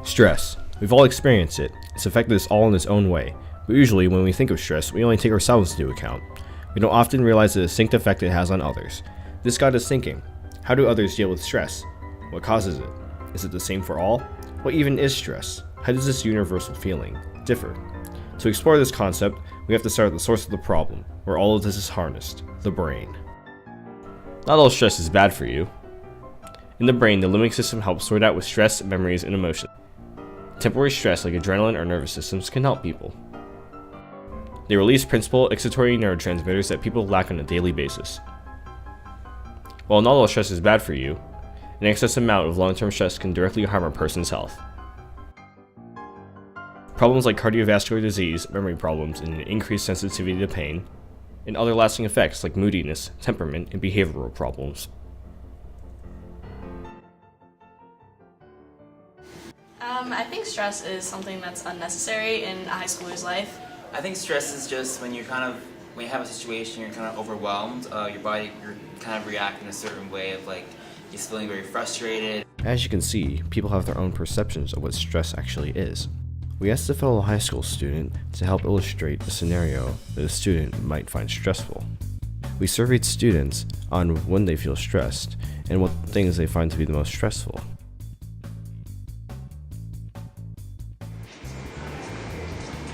Stress. We've all experienced it. It's affected us all in its own way. But usually, when we think of stress, we only take ourselves into account. We don't often realize the distinct effect it has on others. This got us thinking, how do others deal with stress? What causes it? Is it the same for all? What even is stress? How does this universal feeling differ? To explore this concept, we have to start at the source of the problem, where all of this is harnessed, the brain. Not all stress is bad for you. In the brain, the limbic system helps sort out with stress, memories, and emotions. Temporary stress like adrenaline or nervous systems can help people. They release principal excitatory neurotransmitters that people lack on a daily basis. While not all stress is bad for you, an excess amount of long-term stress can directly harm a person's health. Problems like cardiovascular disease, memory problems, and an increased sensitivity to pain, and other lasting effects like moodiness, temperament, and behavioral problems. I think stress is something that's unnecessary in a high schooler's life. I think stress is just when you have a situation, you're kind of overwhelmed, your body, you're kind of reacting a certain way of like, just feeling very frustrated. As you can see, people have their own perceptions of what stress actually is. We asked a fellow high school student to help illustrate a scenario that a student might find stressful. We surveyed students on when they feel stressed and what things they find to be the most stressful.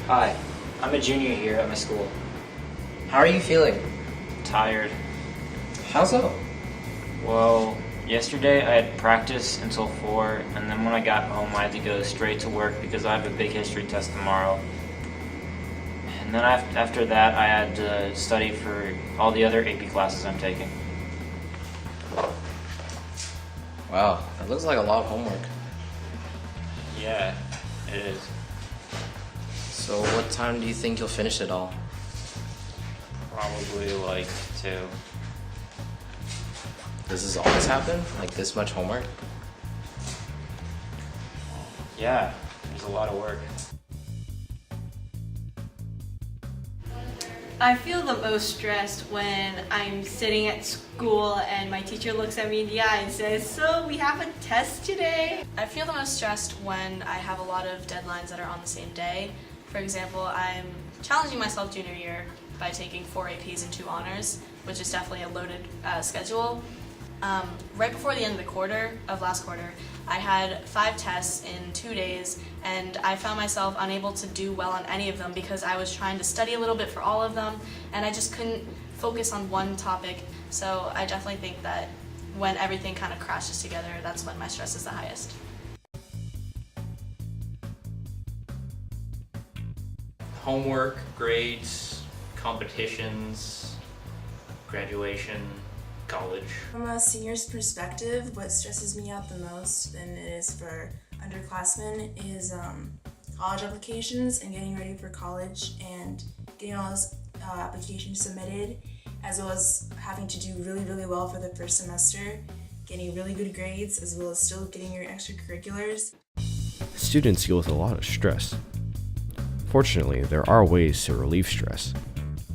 Hi, I'm a junior here at my school. How are you feeling? Tired. How so? Well, yesterday I had practice until 4, and then when I got home I had to go straight to work because I have a big history test tomorrow. And then after that I had to study for all the other AP classes I'm taking. Wow, that looks like a lot of homework. Yeah, it is. So what time do you think you'll finish it all? Probably like 2. Does this always happen? Like this much homework? Yeah, there's a lot of work. I feel the most stressed when I'm sitting at school and my teacher looks at me in the eye and says, "So we have a test today?" I feel the most stressed when I have a lot of deadlines that are on the same day. For example, I'm challenging myself junior year by taking 4 APs and 2 honors, which is definitely a loaded schedule. Right before the end of last quarter, I had 5 tests in 2 days, and I found myself unable to do well on any of them because I was trying to study a little bit for all of them, and I just couldn't focus on one topic. So I definitely think that when everything kind of crashes together, that's when my stress is the highest. Homework, grades, competitions, graduation, college. From a senior's perspective, what stresses me out the most, and it is for underclassmen, is college applications and getting ready for college and getting all those applications submitted, as well as having to do really, really well for the first semester, getting really good grades, as well as still getting your extracurriculars. Students deal with a lot of stress. Fortunately, there are ways to relieve stress.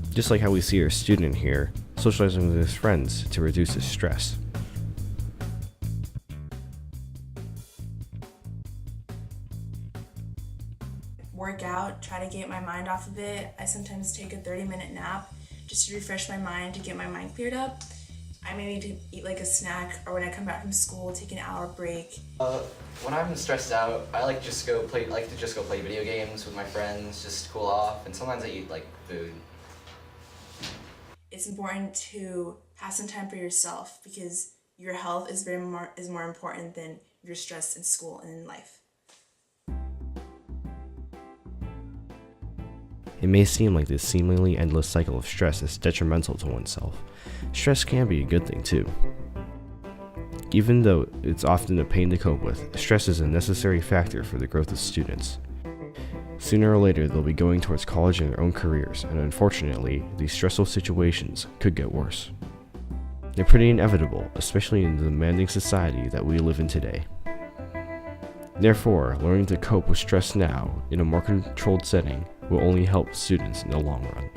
Just like how we see our student here socializing with his friends to reduce his stress. Work out, try to get my mind off of it. I sometimes take a 30-minute nap just to refresh my mind, to get my mind cleared up. I may need to eat like a snack, or when I come back from school, take an hour break. When I'm stressed out, I like to just go play video games with my friends, just to cool off, and sometimes I eat like food. It's important to have some time for yourself because your health is more important than your stress in school and in life. It may seem like this seemingly endless cycle of stress is detrimental to oneself. Stress can be a good thing too. Even though it's often a pain to cope with, stress is a necessary factor for the growth of students. Sooner or later, they'll be going towards college and their own careers, and unfortunately, these stressful situations could get worse. They're pretty inevitable, especially in the demanding society that we live in today. Therefore, learning to cope with stress now, in a more controlled setting, will only help students in the long run.